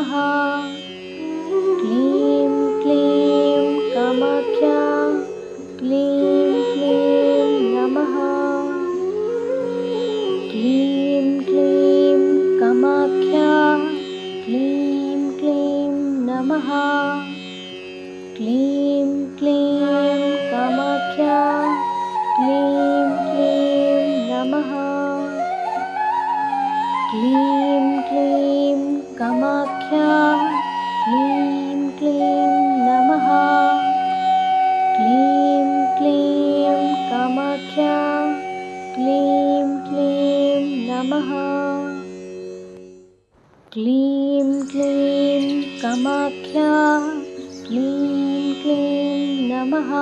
नमः। क्लीं क्लीं कामाख्या क्लीं क्लीं नमः। क्लीं क्लीं कामाख्या क्लीं क्लीं नमः। क्लीं क्लीं कामाख्या क्लीं क्लीं नमः। क्लीं क्लीं कामाख्या क्लीं क्लीं नमः। क्लीं क्लीं कामाख्या क्लीं क्लीं नमः। क्लीं क्लीं कामाख्या क्लीं क्लीं नमः।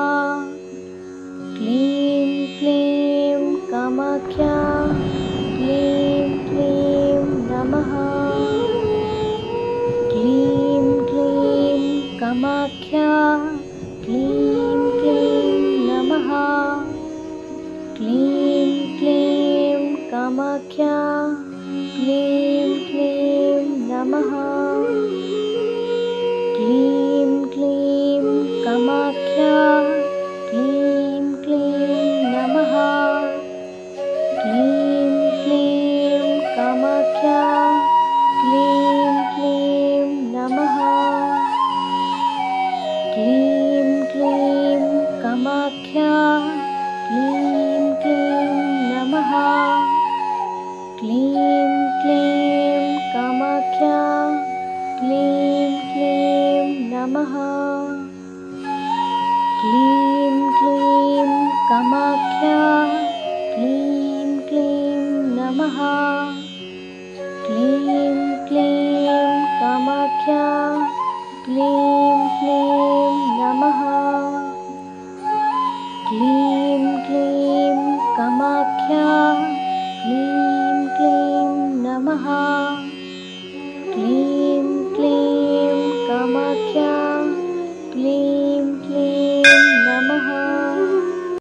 क्लीं क्लीं कामाख्या क्लीं क्लीं नमः। क्लीं क्लीं कामाख्या क्लीं क्लीं नमः। क्लीं क्लीं कामाख्या क्लीं क्लीं नमः। क्लीं क्लीं कामाख्या क्लीं क्लीं नमः। क्लीं क्लीं कामाख्या क्लीं क्लीं नमः। क्लीं क्लीं कामाख्या क्लीं क्लीं नमः। क्लीं क्लीं कामाख्या क्लीं क्लीं नमः। क्लीं क्लीं कामाख्या क्लीं क्लीं नमः। क्लीं क्लीं कामाख्या क्लीं क्लीं नमः। क्लीं क्लीं कामाख्या क्लीं क्लीं नमः।